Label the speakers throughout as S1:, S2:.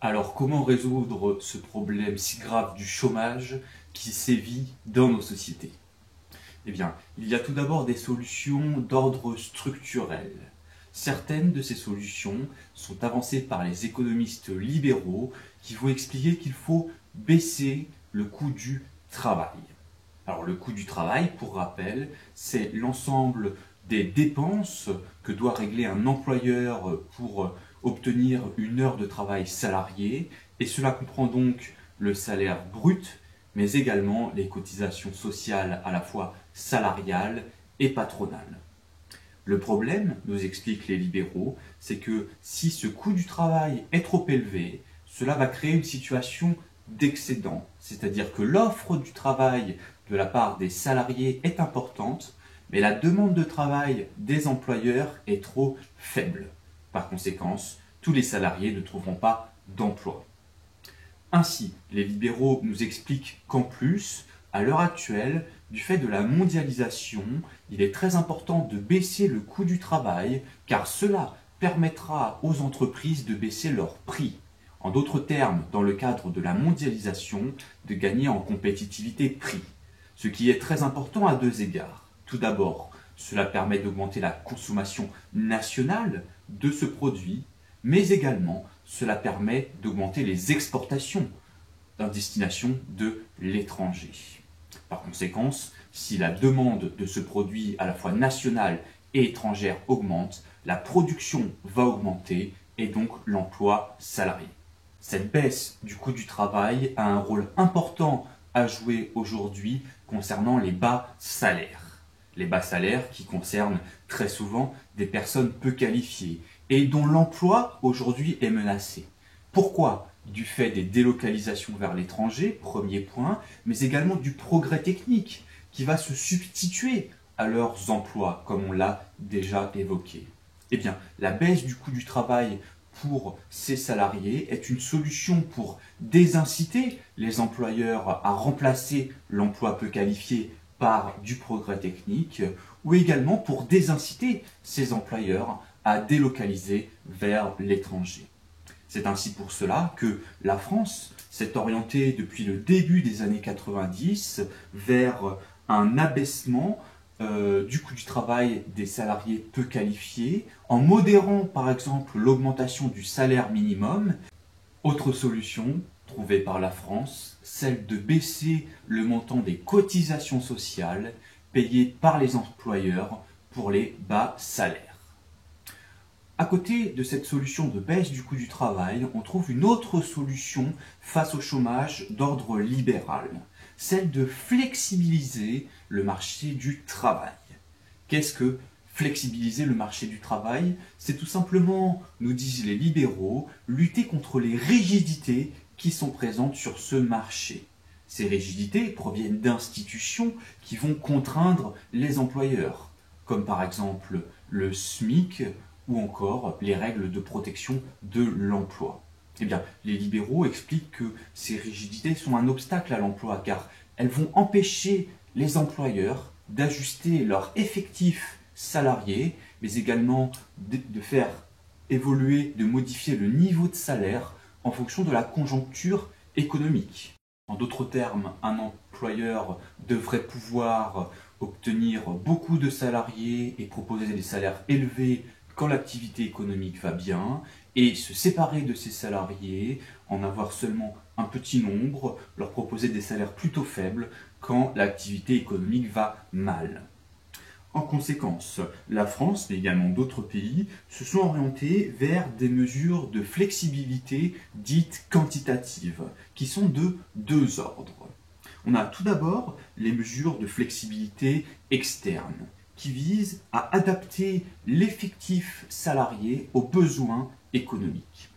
S1: Alors, comment résoudre ce problème si grave du chômage qui sévit dans nos sociétés? Eh bien, il y a tout d'abord des solutions d'ordre structurel. Certaines de ces solutions sont avancées par les économistes libéraux qui vont expliquer qu'il faut baisser le coût du travail. Alors, le coût du travail, pour rappel, c'est l'ensemble des dépenses que doit régler un employeur pour obtenir une heure de travail salariée, et cela comprend donc le salaire brut, mais également les cotisations sociales à la fois salariales et patronales. Le problème, nous expliquent les libéraux, c'est que si ce coût du travail est trop élevé, cela va créer une situation d'excédent, c'est-à-dire que l'offre du travail de la part des salariés est importante, mais la demande de travail des employeurs est trop faible. Par conséquent, tous les salariés ne trouveront pas d'emploi. Ainsi, les libéraux nous expliquent qu'en plus, à l'heure actuelle, du fait de la mondialisation, il est très important de baisser le coût du travail, car cela permettra aux entreprises de baisser leurs prix. En d'autres termes, dans le cadre de la mondialisation, de gagner en compétitivité prix. Ce qui est très important à deux égards. Tout d'abord, cela permet d'augmenter la consommation nationale de ce produit, mais également cela permet d'augmenter les exportations à destination de l'étranger. Par conséquent, si la demande de ce produit à la fois nationale et étrangère augmente, la production va augmenter et donc l'emploi salarié. Cette baisse du coût du travail a un rôle important à jouer aujourd'hui concernant les bas salaires. Les bas salaires qui concernent très souvent des personnes peu qualifiées et dont l'emploi aujourd'hui est menacé. Pourquoi? Du fait des délocalisations vers l'étranger, premier point, mais également du progrès technique qui va se substituer à leurs emplois, comme on l'a déjà évoqué. Eh bien, la baisse du coût du travail pour ces salariés est une solution pour désinciter les employeurs à remplacer l'emploi peu qualifié par du progrès technique, ou également pour désinciter ces employeurs à délocaliser vers l'étranger. C'est ainsi pour cela que la France s'est orientée depuis le début des années 90 vers un abaissement du coût du travail des salariés peu qualifiés, en modérant par exemple l'augmentation du salaire minimum. Autre solution trouvée par la France, celle de baisser le montant des cotisations sociales payées par les employeurs pour les bas salaires. À côté de cette solution de baisse du coût du travail, on trouve une autre solution face au chômage d'ordre libéral, celle de flexibiliser le marché du travail. Qu'est-ce que flexibiliser le marché du travail? C'est tout simplement, nous disent les libéraux, lutter contre les rigidités qui sont présentes sur ce marché. Ces rigidités proviennent d'institutions qui vont contraindre les employeurs, comme par exemple le SMIC, ou encore les règles de protection de l'emploi. Eh bien, les libéraux expliquent que ces rigidités sont un obstacle à l'emploi car elles vont empêcher les employeurs d'ajuster leur effectif salarié, mais également de faire évoluer, de modifier le niveau de salaire en fonction de la conjoncture économique. En d'autres termes, un employeur devrait pouvoir obtenir beaucoup de salariés et proposer des salaires élevés quand l'activité économique va bien, et se séparer de ses salariés, en avoir seulement un petit nombre, leur proposer des salaires plutôt faibles quand l'activité économique va mal. En conséquence, la France, mais également d'autres pays, se sont orientés vers des mesures de flexibilité dites quantitatives, qui sont de deux ordres. On a tout d'abord les mesures de flexibilité externe, qui vise à adapter l'effectif salarié aux besoins économiques.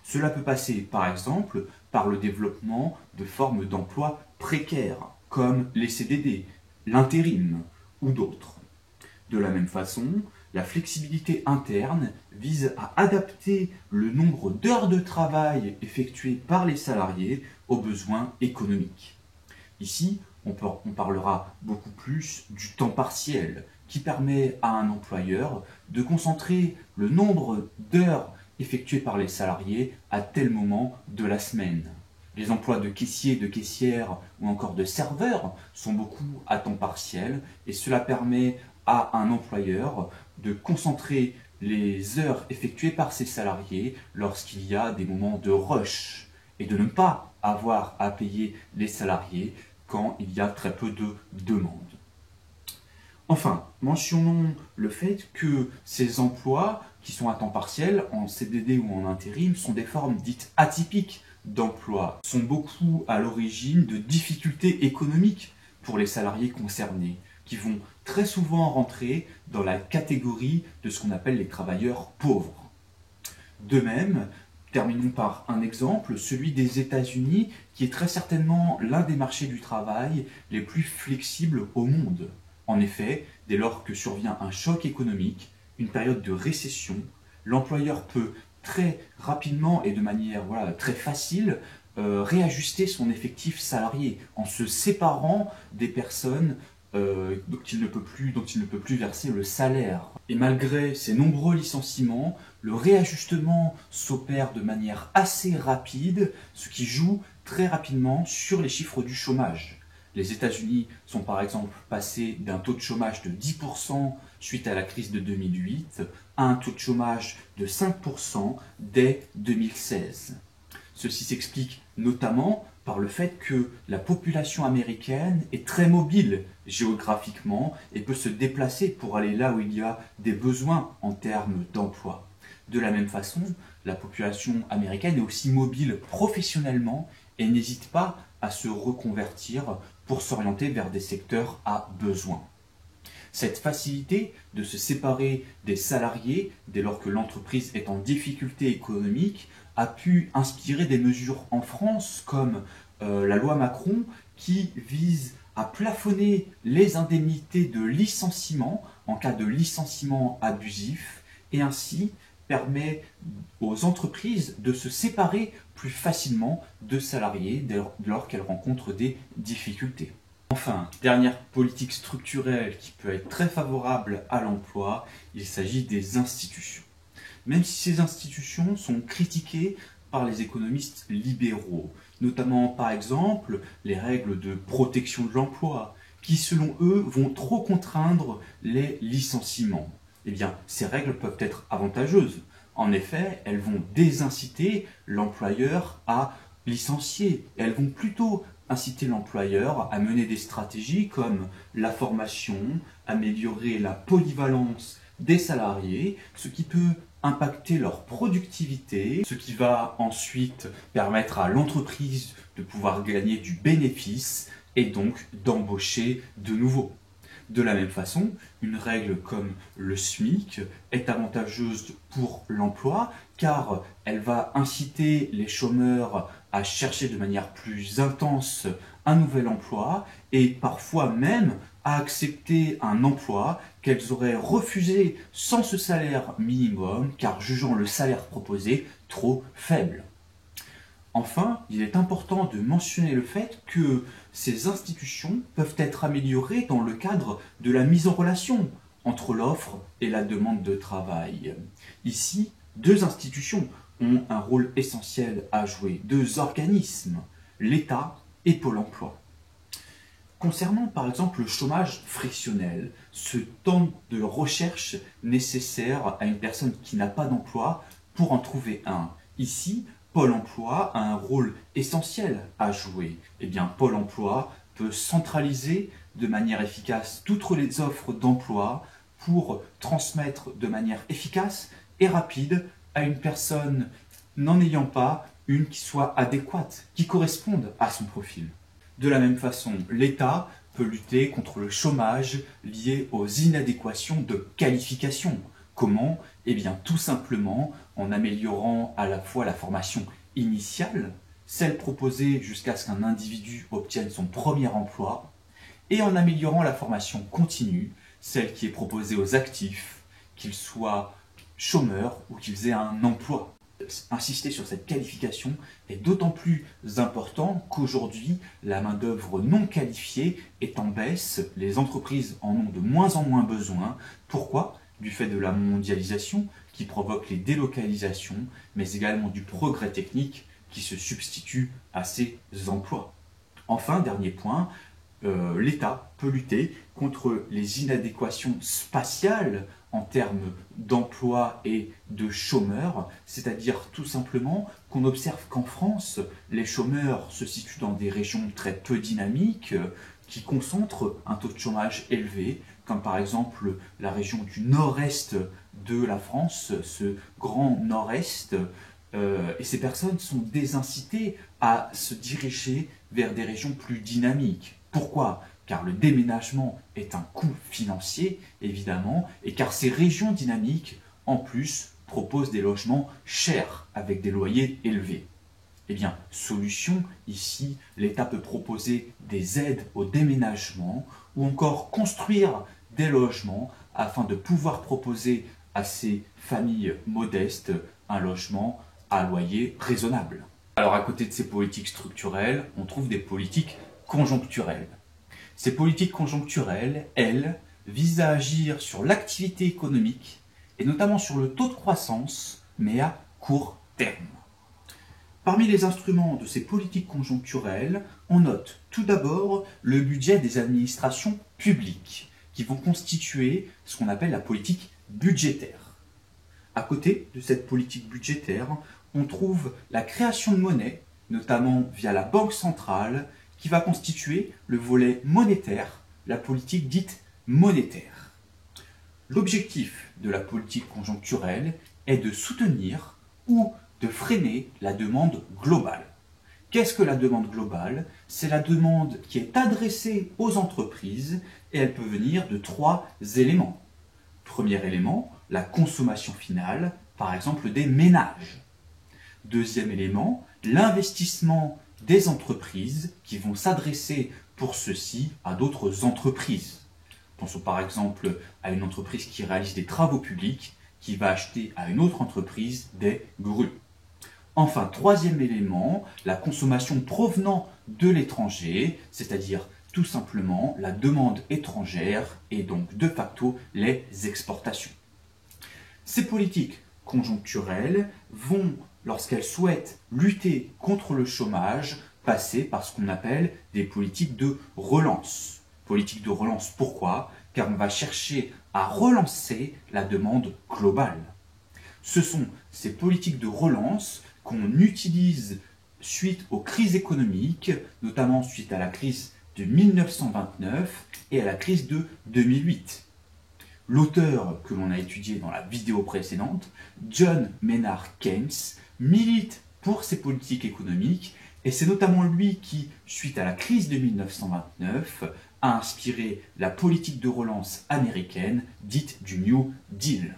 S1: Cela peut passer, par exemple, par le développement de formes d'emploi précaires, comme les CDD, l'intérim ou d'autres. De la même façon, la flexibilité interne vise à adapter le nombre d'heures de travail effectuées par les salariés aux besoins économiques. Ici, on parlera beaucoup plus du temps partiel, qui permet à un employeur de concentrer le nombre d'heures effectuées par les salariés à tel moment de la semaine. Les emplois de caissier, de caissière ou encore de serveur sont beaucoup à temps partiel et cela permet à un employeur de concentrer les heures effectuées par ses salariés lorsqu'il y a des moments de rush et de ne pas avoir à payer les salariés quand il y a très peu de demandes. Enfin, mentionnons le fait que ces emplois qui sont à temps partiel, en CDD ou en intérim, sont des formes dites atypiques d'emploi, sont beaucoup à l'origine de difficultés économiques pour les salariés concernés, qui vont très souvent rentrer dans la catégorie de ce qu'on appelle les travailleurs pauvres. De même, terminons par un exemple, celui des États-Unis, qui est très certainement l'un des marchés du travail les plus flexibles au monde. En effet, dès lors que survient un choc économique, une période de récession, l'employeur peut très rapidement et de manière très facile réajuster son effectif salarié en se séparant des personnes dont il ne peut plus verser le salaire. Et malgré ces nombreux licenciements, le réajustement s'opère de manière assez rapide, ce qui joue très rapidement sur les chiffres du chômage. Les États-Unis sont par exemple passés d'un taux de chômage de 10% suite à la crise de 2008 à un taux de chômage de 5% dès 2016. Ceci s'explique notamment par le fait que la population américaine est très mobile géographiquement et peut se déplacer pour aller là où il y a des besoins en termes d'emploi. De la même façon, la population américaine est aussi mobile professionnellement et n'hésite pas à se reconvertir pour s'orienter vers des secteurs à besoin. Cette facilité de se séparer des salariés dès lors que l'entreprise est en difficulté économique a pu inspirer des mesures en France comme la loi Macron qui vise à plafonner les indemnités de licenciement en cas de licenciement abusif et ainsi permet aux entreprises de se séparer plus facilement de salariés dès lors qu'elles rencontrent des difficultés. Enfin, dernière politique structurelle qui peut être très favorable à l'emploi, il s'agit des institutions. Même si ces institutions sont critiquées par les économistes libéraux, notamment par exemple les règles de protection de l'emploi, qui selon eux vont trop contraindre les licenciements. Eh bien, ces règles peuvent être avantageuses. En effet, elles vont désinciter l'employeur à licencier. Elles vont plutôt inciter l'employeur à mener des stratégies comme la formation, améliorer la polyvalence des salariés, ce qui peut impacter leur productivité, ce qui va ensuite permettre à l'entreprise de pouvoir gagner du bénéfice et donc d'embaucher de nouveau. De la même façon, une règle comme le SMIC est avantageuse pour l'emploi car elle va inciter les chômeurs à chercher de manière plus intense un nouvel emploi et parfois même à accepter un emploi qu'elles auraient refusé sans ce salaire minimum car jugeant le salaire proposé trop faible. Enfin, il est important de mentionner le fait que ces institutions peuvent être améliorées dans le cadre de la mise en relation entre l'offre et la demande de travail. Ici, deux institutions ont un rôle essentiel à jouer, deux organismes, l'État et Pôle emploi. Concernant par exemple le chômage frictionnel, ce temps de recherche nécessaire à une personne qui n'a pas d'emploi pour en trouver un. Ici, Pôle emploi a un rôle essentiel à jouer. Eh bien, Pôle emploi peut centraliser de manière efficace toutes les offres d'emploi pour transmettre de manière efficace et rapide à une personne n'en ayant pas une qui soit adéquate, qui corresponde à son profil. De la même façon, l'État peut lutter contre le chômage lié aux inadéquations de qualification. Comment? Eh bien, tout simplement en améliorant à la fois la formation initiale, celle proposée jusqu'à ce qu'un individu obtienne son premier emploi, et en améliorant la formation continue, celle qui est proposée aux actifs, qu'ils soient chômeurs ou qu'ils aient un emploi. Insister sur cette qualification est d'autant plus important qu'aujourd'hui, la main-d'œuvre non qualifiée est en baisse, les entreprises en ont de moins en moins besoin. Pourquoi? Du fait de la mondialisation qui provoque les délocalisations, mais également du progrès technique qui se substitue à ces emplois. Enfin, dernier point, l'État peut lutter contre les inadéquations spatiales en termes d'emploi et de chômeurs, c'est-à-dire tout simplement qu'on observe qu'en France, les chômeurs se situent dans des régions très peu dynamiques, qui concentrent un taux de chômage élevé, comme par exemple la région du nord-est de la France, ce grand nord-est, et ces personnes sont désincitées à se diriger vers des régions plus dynamiques. Pourquoi ? Car le déménagement est un coût financier, évidemment, et car ces régions dynamiques, en plus, proposent des logements chers, avec des loyers élevés. Eh bien, solution, ici, l'État peut proposer des aides au déménagement, ou encore construire des logements, afin de pouvoir proposer à ces familles modestes un logement à loyer raisonnable. Alors, à côté de ces politiques structurelles, on trouve des politiques conjoncturelles. Ces politiques conjoncturelles, elles, visent à agir sur l'activité économique et notamment sur le taux de croissance, mais à court terme. Parmi les instruments de ces politiques conjoncturelles, on note tout d'abord le budget des administrations publiques, qui vont constituer ce qu'on appelle la politique budgétaire. À côté de cette politique budgétaire, on trouve la création de monnaie, notamment via la Banque centrale, qui va constituer le volet monétaire, la politique dite monétaire. L'objectif de la politique conjoncturelle est de soutenir ou de freiner la demande globale. Qu'est-ce que la demande globale? C'est la demande qui est adressée aux entreprises et elle peut venir de 3 éléments. Premier élément, la consommation finale, par exemple des ménages. Deuxième élément, l'investissement des entreprises qui vont s'adresser pour ceci à d'autres entreprises. Pensons par exemple à une entreprise qui réalise des travaux publics qui va acheter à une autre entreprise des grues. Enfin, troisième élément, la consommation provenant de l'étranger, c'est-à-dire tout simplement la demande étrangère et donc de facto les exportations. Ces politiques conjoncturelles vont, lorsqu'elles souhaitent lutter contre le chômage, passer par ce qu'on appelle des politiques de relance. Politique de relance, pourquoi? Car on va chercher à relancer la demande globale. Ce sont ces politiques de relance qu'on utilise suite aux crises économiques, notamment suite à la crise de 1929 et à la crise de 2008. L'auteur que l'on a étudié dans la vidéo précédente, John Maynard Keynes, milite pour ces politiques économiques et c'est notamment lui qui, suite à la crise de 1929, a inspiré la politique de relance américaine dite du New Deal.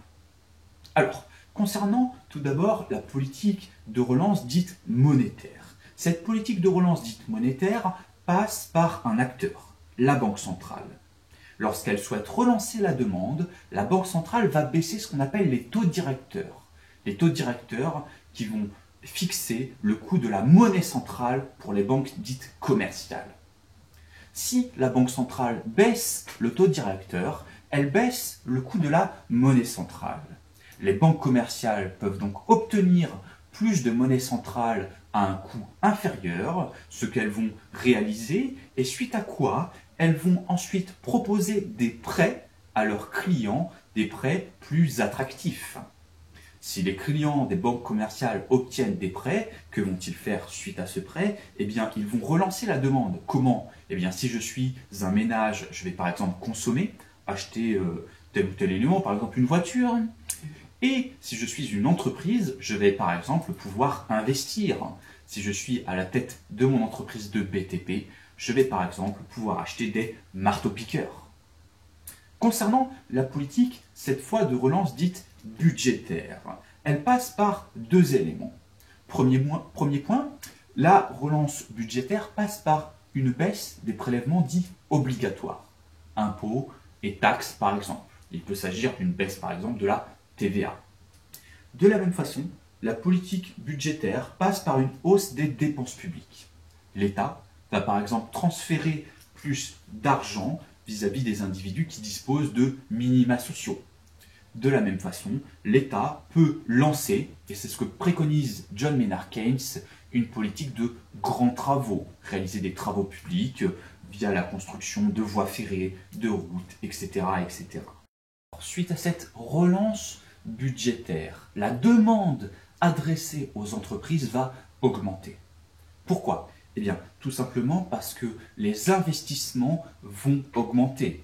S1: Alors, concernant tout d'abord la politique de relance dite monétaire. Cette politique de relance dite monétaire passe par un acteur, la Banque centrale. Lorsqu'elle souhaite relancer la demande, la Banque centrale va baisser ce qu'on appelle les taux directeurs. Les taux directeurs qui vont fixer le coût de la monnaie centrale pour les banques dites commerciales. Si la Banque centrale baisse le taux directeur, elle baisse le coût de la monnaie centrale. Les banques commerciales peuvent donc obtenir plus de monnaie centrale à un coût inférieur, ce qu'elles vont réaliser, et suite à quoi elles vont ensuite proposer des prêts à leurs clients, des prêts plus attractifs. Si les clients des banques commerciales obtiennent des prêts, que vont-ils faire suite à ce prêt? Eh bien, ils vont relancer la demande. Comment? Eh bien, si je suis un ménage, je vais par exemple consommer, acheter tel ou tel élément, par exemple une voiture. Et si je suis une entreprise, je vais par exemple pouvoir investir. Si je suis à la tête de mon entreprise de BTP, je vais par exemple pouvoir acheter des marteaux-piqueurs. Concernant la politique, cette fois de relance dite budgétaire, elle passe par 2 éléments. Premier point, la relance budgétaire passe par une baisse des prélèvements dits obligatoires, impôts et taxes par exemple. Il peut s'agir d'une baisse par exemple de la TVA. De la même façon, la politique budgétaire passe par une hausse des dépenses publiques. L'État va par exemple transférer plus d'argent vis-à-vis des individus qui disposent de minima sociaux. de la même façon, l'État peut lancer, et c'est ce que préconise John Maynard Keynes, une politique de grands travaux, réaliser des travaux publics via la construction de voies ferrées, de routes, etc. etc. Suite à cette relance budgétaire, la demande adressée aux entreprises va augmenter. Pourquoi? Eh bien, tout simplement parce que les investissements vont augmenter.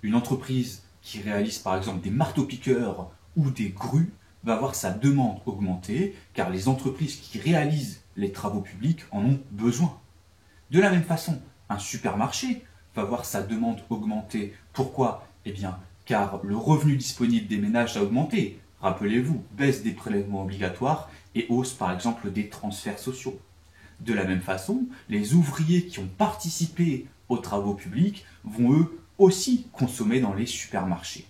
S1: Une entreprise qui réalise par exemple des marteaux-piqueurs ou des grues va voir sa demande augmenter car les entreprises qui réalisent les travaux publics en ont besoin. De la même façon, un supermarché va voir sa demande augmenter. Pourquoi? Eh bien, car le revenu disponible des ménages a augmenté. Rappelez-vous, baisse des prélèvements obligatoires et hausse par exemple des transferts sociaux. De la même façon, les ouvriers qui ont participé aux travaux publics vont eux aussi consommer dans les supermarchés.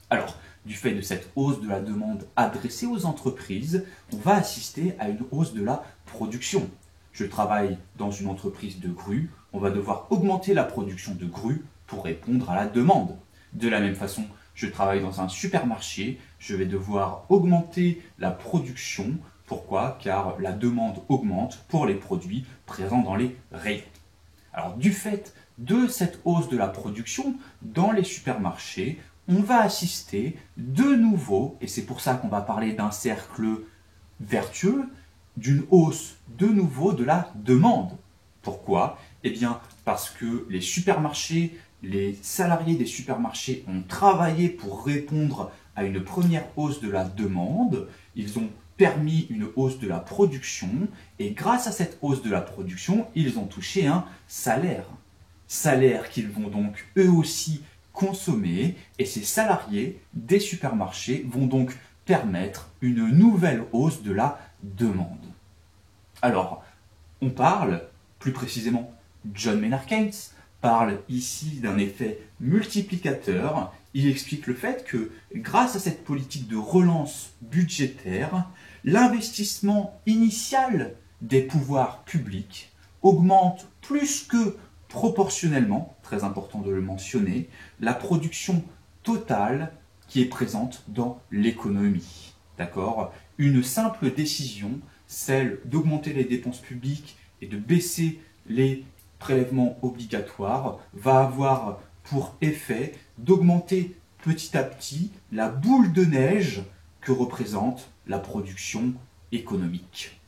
S1: Alors, du fait de cette hausse de la demande adressée aux entreprises, on va assister à une hausse de la production. Je travaille dans une entreprise de grues, on va devoir augmenter la production de grues pour répondre à la demande. De la même façon, je travaille dans un supermarché, je vais devoir augmenter la production. Pourquoi? Car la demande augmente pour les produits présents dans les rayons. Alors, du fait de cette hausse de la production dans les supermarchés, on va assister de nouveau, et c'est pour ça qu'on va parler d'un cercle vertueux, d'une hausse de nouveau de la demande. Pourquoi? Eh bien, parce que les supermarchés, les salariés des supermarchés ont travaillé pour répondre à une première hausse de la demande, ils ont permis une hausse de la production, et grâce à cette hausse de la production, ils ont touché un salaire. Salaire qu'ils vont donc eux aussi consommer, et ces salariés des supermarchés vont donc permettre une nouvelle hausse de la demande. Alors, on parle, plus précisément, John Maynard Keynes parle ici d'un effet multiplicateur. Il explique le fait que, grâce à cette politique de relance budgétaire, l'investissement initial des pouvoirs publics augmente plus que proportionnellement, très important de le mentionner, la production totale qui est présente dans l'économie. D'accord? Une simple décision, celle d'augmenter les dépenses publiques et de baisser les prélèvements obligatoires, va avoir pour effet d'augmenter petit à petit la boule de neige que représente la production économique.